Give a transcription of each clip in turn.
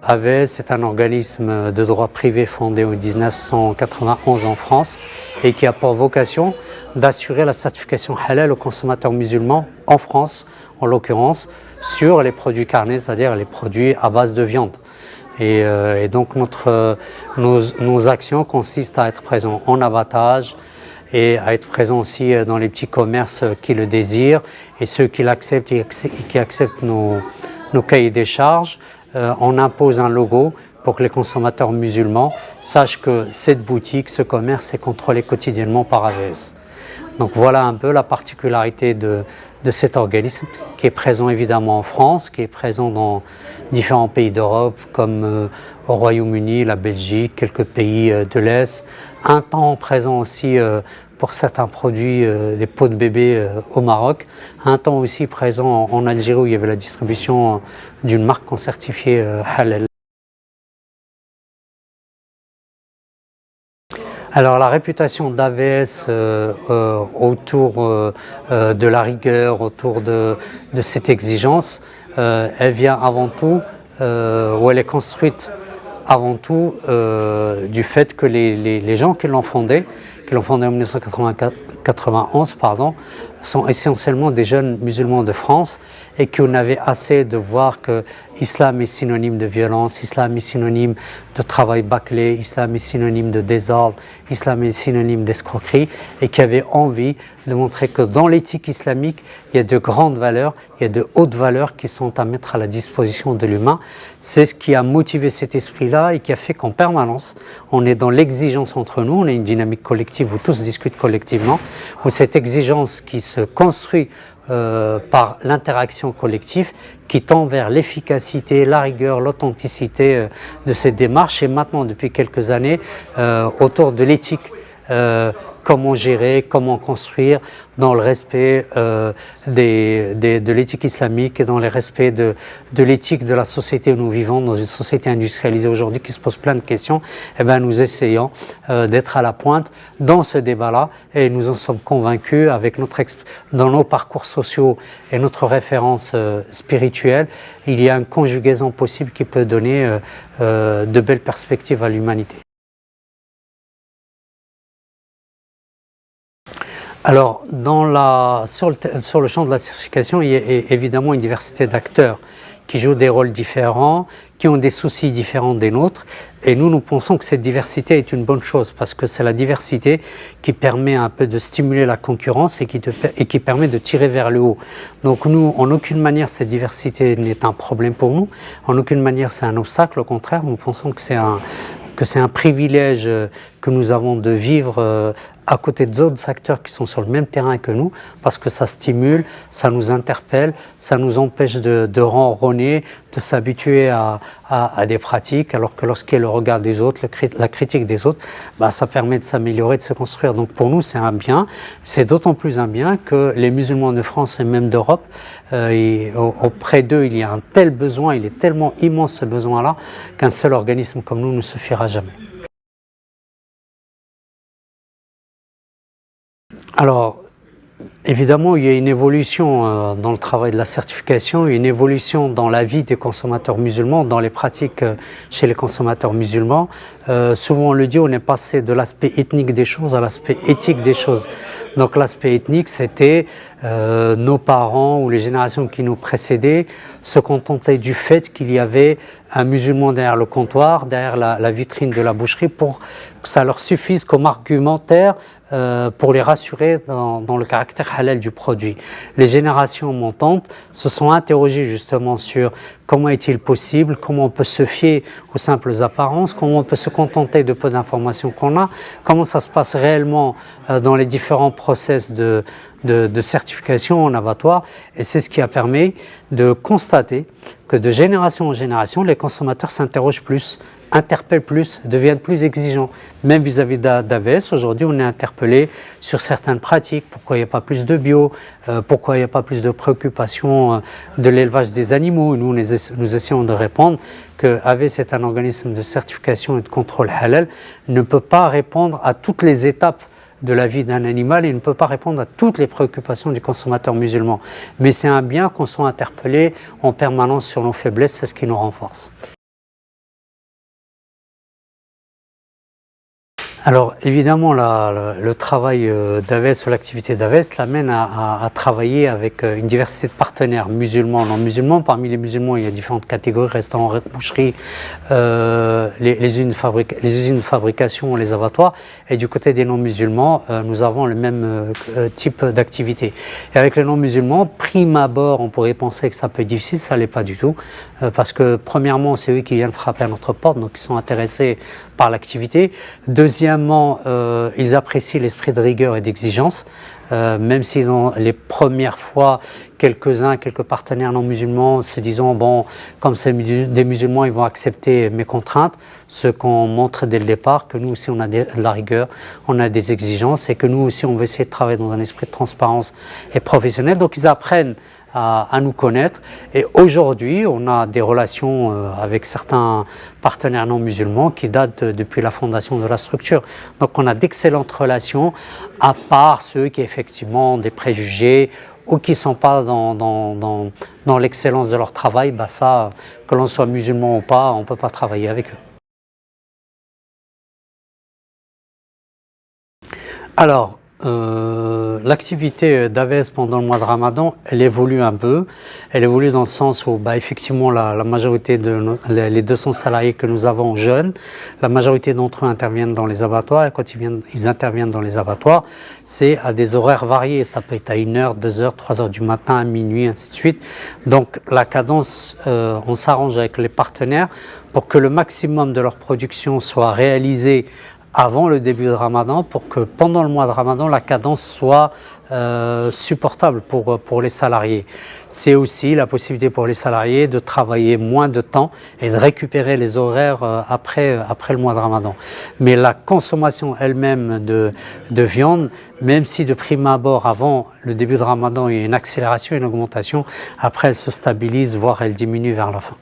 AVS est un organisme de droit privé fondé en 1991 en France et qui a pour vocation d'assurer la certification halal aux consommateurs musulmans en France, en l'occurrence, sur les produits carnés, c'est-à-dire les produits à base de viande. Et donc nos actions consistent à être présents en abattage et à être présents aussi dans les petits commerces qui le désirent et ceux qui l'acceptent et qui acceptent nos cahiers des charges. On impose un logo pour que les consommateurs musulmans sachent que cette boutique, ce commerce est contrôlé quotidiennement par AVS. Donc voilà un peu la particularité de cet organisme qui est présent évidemment en France, qui est présent dans différents pays d'Europe comme au Royaume-Uni, la Belgique, quelques pays de l'Est, un temps présent aussi pour certains produits, des pots de bébé au Maroc, un temps aussi présent en Algérie où il y avait la distribution d'une marque qu'on certifiait halal. Alors la réputation d'AVS autour de la rigueur, autour de cette exigence, elle vient avant tout, ou elle est construite avant tout du fait que les gens qui l'ont fondé en 1991, sont essentiellement des jeunes musulmans de France et qu'on avait assez de voir que l'islam est synonyme de violence, l'islam est synonyme de travail bâclé, l'islam est synonyme de désordre, l'islam est synonyme d'escroquerie et qui avait envie de montrer que dans l'éthique islamique, il y a de grandes valeurs, il y a de hautes valeurs qui sont à mettre à la disposition de l'humain. C'est ce qui a motivé cet esprit-là et qui a fait qu'en permanence, on est dans l'exigence entre nous, on a une dynamique collective où tous discutent collectivement, où cette exigence qui se construit par l'interaction collective qui tend vers l'efficacité, la rigueur, l'authenticité de cette démarche et maintenant depuis quelques années autour de l'éthique. Comment gérer, comment construire dans le respect de l'éthique islamique et dans le respect de l'éthique de la société où nous vivons, dans une société industrialisée aujourd'hui qui se pose plein de questions. Eh bien, nous essayons d'être à la pointe dans ce débat-là et nous en sommes convaincus avec dans nos parcours sociaux et notre référence spirituelle, il y a une conjugaison possible qui peut donner de belles perspectives à l'humanité. Alors, sur le champ de la certification, il y a évidemment une diversité d'acteurs qui jouent des rôles différents, qui ont des soucis différents des nôtres. Et nous pensons que cette diversité est une bonne chose parce que c'est la diversité qui permet un peu de stimuler la concurrence et qui permet de tirer vers le haut. Donc nous, en aucune manière, cette diversité n'est un problème pour nous. En aucune manière, c'est un obstacle. Au contraire, nous pensons que c'est un privilège que nous avons de vivre à côté d'autres acteurs qui sont sur le même terrain que nous, parce que ça stimule, ça nous interpelle, ça nous empêche de ronronner, de s'habituer à des pratiques, alors que lorsqu'il y a le regard des autres, la critique des autres, ça permet de s'améliorer, de se construire. Donc pour nous, c'est un bien. C'est d'autant plus un bien que les musulmans de France et même d'Europe, auprès d'eux, il y a un tel besoin, il est tellement immense ce besoin-là, qu'un seul organisme comme nous ne suffira jamais. Alors, évidemment, il y a une évolution dans le travail de la certification, une évolution dans la vie des consommateurs musulmans, dans les pratiques chez les consommateurs musulmans. Souvent, on le dit, on est passé de l'aspect ethnique des choses à l'aspect éthique des choses. Donc, l'aspect ethnique, c'était nos parents ou les générations qui nous précédaient se contentaient du fait qu'il y avait un musulman derrière le comptoir, derrière la vitrine de la boucherie, pour que ça leur suffise comme argumentaire pour les rassurer dans le caractère halal du produit. Les générations montantes se sont interrogées justement sur comment est-il possible, comment on peut se fier aux simples apparences, comment on peut se contenter de peu d'informations qu'on a, comment ça se passe réellement dans les différents process de certification en abattoir. Et c'est ce qui a permis de constater que de génération en génération, les consommateurs s'interrogent plus interpellent plus, deviennent plus exigeants. Même vis-à-vis d'AVS, aujourd'hui, on est interpellé sur certaines pratiques. Pourquoi il n'y a pas plus de bio? Pourquoi il n'y a pas plus de préoccupation de l'élevage des animaux? Nous essayons de répondre que AVS est un organisme de certification et de contrôle halal, ne peut pas répondre à toutes les étapes de la vie d'un animal et ne peut pas répondre à toutes les préoccupations du consommateur musulman. Mais c'est un bien qu'on soit interpellé en permanence sur nos faiblesses, c'est ce qui nous renforce. Alors évidemment, le travail d'AVS ou l'activité d'AVS l'amène à travailler avec une diversité de partenaires musulmans, non musulmans. Parmi les musulmans, il y a différentes catégories, restaurants, boucheries, les usines de fabrication, les abattoirs. Et du côté des non-musulmans, nous avons le même type d'activité. Et avec les non-musulmans, prime abord, on pourrait penser que ça peut être difficile, ça ne l'est pas du tout. Parce que premièrement, c'est eux qui viennent frapper à notre porte, donc ils sont intéressés par l'activité. Deuxièmement, ils apprécient l'esprit de rigueur et d'exigence, même si dans les premières fois, quelques partenaires non musulmans se disant bon, comme c'est des musulmans, ils vont accepter mes contraintes, ce qu'on montre dès le départ, que nous aussi on a de la rigueur, on a des exigences et que nous aussi on veut essayer de travailler dans un esprit de transparence et professionnel. Donc ils apprennent à nous connaître et aujourd'hui on a des relations avec certains partenaires non musulmans qui datent depuis la fondation de la structure. Donc on a d'excellentes relations, à part ceux qui effectivement ont des préjugés ou qui ne sont pas dans l'excellence de leur travail, bah ça, que l'on soit musulman ou pas, on ne peut pas travailler avec eux. Alors, l'activité d'AVS pendant le mois de Ramadan, elle évolue un peu. Elle évolue dans le sens où, effectivement, la majorité les 200 salariés que nous avons jeunes, la majorité d'entre eux interviennent dans les abattoirs. Et quand ils interviennent dans les abattoirs, c'est à des horaires variés. Ça peut être à 1h, 2h, 3h du matin, à minuit, ainsi de suite. Donc, la cadence, on s'arrange avec les partenaires pour que le maximum de leur production soit réalisé avant le début de Ramadan, pour que pendant le mois de Ramadan, la cadence soit supportable pour les salariés. C'est aussi la possibilité pour les salariés de travailler moins de temps et de récupérer les horaires après le mois de Ramadan. Mais la consommation elle-même de viande, même si de prime abord, avant le début de Ramadan, il y a une accélération, une augmentation, après elle se stabilise, voire elle diminue vers la fin.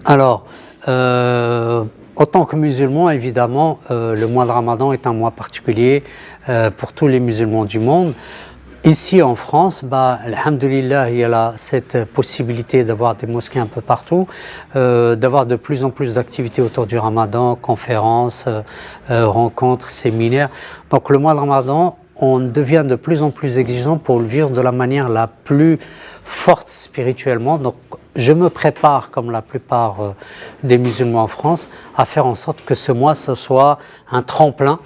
Alors, en tant que musulman, évidemment, le mois de Ramadan est un mois particulier pour tous les musulmans du monde. Ici en France, alhamdoulilah, il y a cette possibilité d'avoir des mosquées un peu partout, d'avoir de plus en plus d'activités autour du Ramadan, conférences, rencontres, séminaires. Donc le mois de Ramadan, on devient de plus en plus exigeant pour le vivre de la manière la plus forte spirituellement. Donc je me prépare, comme la plupart des musulmans en France, à faire en sorte que ce mois ce soit un tremplin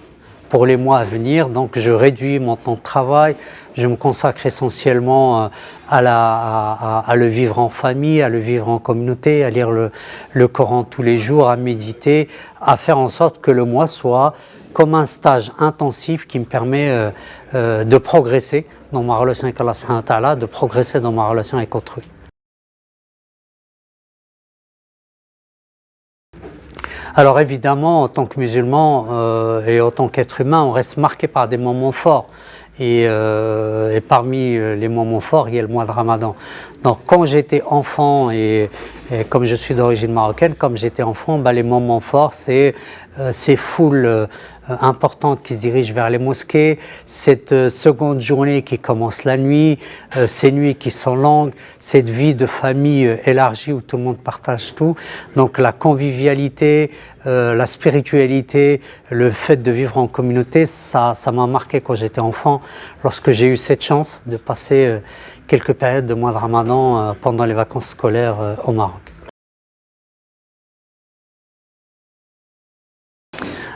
pour les mois à venir. Donc je réduis mon temps de travail, je me consacre essentiellement à le vivre en famille, à le vivre en communauté, à lire le Coran tous les jours, à méditer, à faire en sorte que le mois soit comme un stage intensif qui me permet de progresser dans ma relation avec Allah subhanahu wa ta'ala, de progresser dans ma relation avec autrui. Alors évidemment, en tant que musulman et en tant qu'être humain, on reste marqué par des moments forts. Et parmi les moments forts, il y a le mois de Ramadan. Donc quand j'étais enfant et comme je suis d'origine marocaine, comme j'étais enfant, les moments forts, c'est ces foules importantes qui se dirigent vers les mosquées, cette seconde journée qui commence la nuit, ces nuits qui sont longues, cette vie de famille élargie où tout le monde partage tout. Donc la convivialité, la spiritualité, le fait de vivre en communauté, ça m'a marqué quand j'étais enfant, lorsque j'ai eu cette chance de passer quelques périodes de mois de Ramadan pendant les vacances scolaires au Maroc.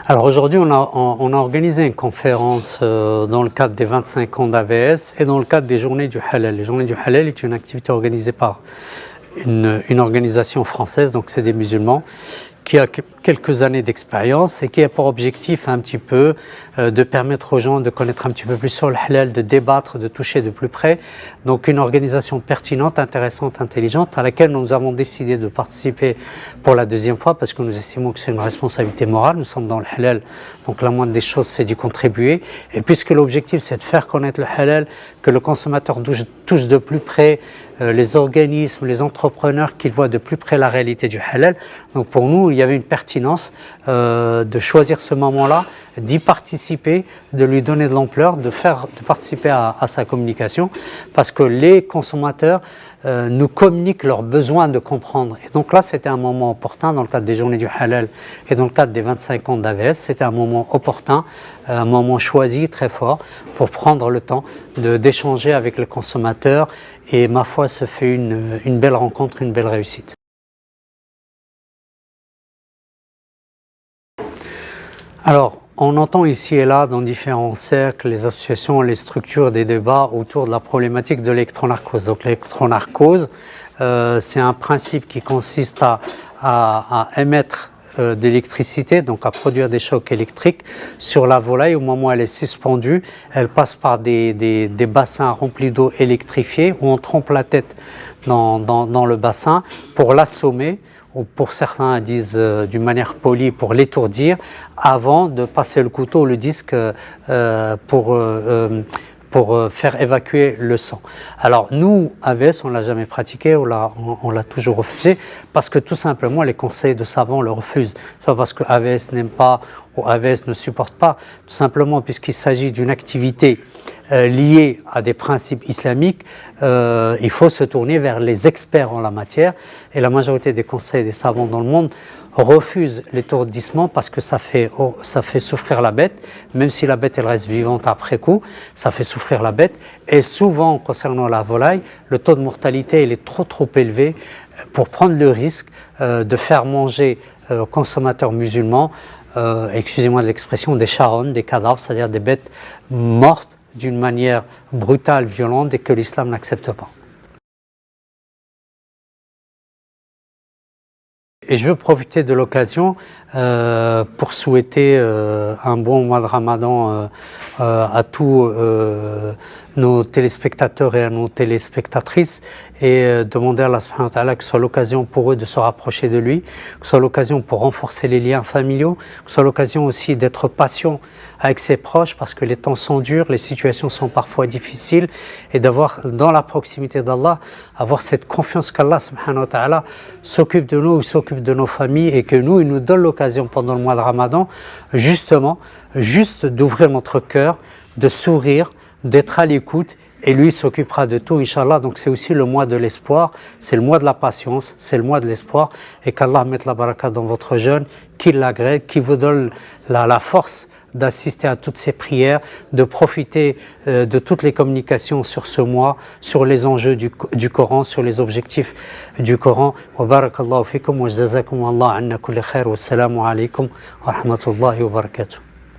Alors aujourd'hui, on a organisé une conférence dans le cadre des 25 ans d'AVS et dans le cadre des Journées du Halal. Les Journées du Halal est une activité organisée par une organisation française, donc c'est des musulmans, qui a quelques années d'expérience et qui a pour objectif un petit peu de permettre aux gens de connaître un petit peu plus sur le halal, de débattre, de toucher de plus près. Donc une organisation pertinente, intéressante, intelligente à laquelle nous avons décidé de participer pour la deuxième fois parce que nous estimons que c'est une responsabilité morale. Nous sommes dans le halal, donc la moindre des choses c'est d'y contribuer. Et puisque l'objectif c'est de faire connaître le halal, que le consommateur touche de plus près les organismes, les entrepreneurs, qu'ils voient de plus près la réalité du halal. Donc pour nous, il y avait une pertinence de choisir ce moment-là, d'y participer, de lui donner de l'ampleur, de participer à sa communication, parce que les consommateurs nous communiquent leurs besoins de comprendre. Et donc là, c'était un moment opportun dans le cadre des journées du halal et dans le cadre des 25 ans d'AVS, c'était un moment opportun, un moment choisi, très fort, pour prendre le temps d'échanger avec le consommateur. Et ma foi, se fait une belle rencontre, une belle réussite. Alors, on entend ici et là dans différents cercles, les associations, les structures, des débats autour de la problématique de l'électronarcose. Donc l'électronarcose, c'est un principe qui consiste à émettre de l'électricité, donc à produire des chocs électriques sur la volaille. Au moment où elle est suspendue, elle passe par des bassins remplis d'eau électrifiée où on trempe la tête dans le bassin pour l'assommer, ou pour certains disent d'une manière polie pour l'étourdir, avant de passer le couteau ou le disque pour faire évacuer le sang. Alors nous, AVS, on ne l'a jamais pratiqué, on l'a toujours refusé, parce que tout simplement les conseils de savants le refusent. C'est pas parce que AVS n'aime pas ou AVS ne supporte pas, tout simplement puisqu'il s'agit d'une activité liée à des principes islamiques, il faut se tourner vers les experts en la matière, et la majorité des conseils des savants dans le monde refuse l'étourdissement parce que ça fait souffrir la bête, même si la bête elle reste vivante après coup, ça fait souffrir la bête. Et souvent, concernant la volaille, le taux de mortalité il est trop élevé pour prendre le risque de faire manger aux consommateurs musulmans, excusez-moi de l'expression, des charognes, des cadavres, c'est-à-dire des bêtes mortes d'une manière brutale, violente, et que l'islam n'accepte pas. Et je veux profiter de l'occasion pour souhaiter un bon mois de Ramadan à tous nos téléspectateurs et à nos téléspectatrices, et demander à Allah subhanahu wa ta'ala que ce soit l'occasion pour eux de se rapprocher de lui, que ce soit l'occasion pour renforcer les liens familiaux, que ce soit l'occasion aussi d'être patient avec ses proches, parce que les temps sont durs, les situations sont parfois difficiles, et d'avoir dans la proximité d'Allah, avoir cette confiance qu'Allah subhanahu wa ta'ala s'occupe de nous, s'occupe de nos familles, et que nous, il nous donne l'occasion pendant le mois de Ramadan, justement, juste d'ouvrir notre cœur, de sourire, d'être à l'écoute, et lui s'occupera de tout, Inch'Allah. Donc c'est aussi le mois de l'espoir, c'est le mois de la patience, c'est le mois de l'espoir, et qu'Allah mette la baraka dans votre jeûne, qu'il l'agrègue, qu'il vous donne la force d'assister à toutes ces prières, de profiter de toutes les communications sur ce mois, sur les enjeux du Coran, sur les objectifs du Coran. Wa barakallahu fikum wa jazakum Allah anna kulli khair wa assalamu alaykum wa rahmatullahi wa barakatuh.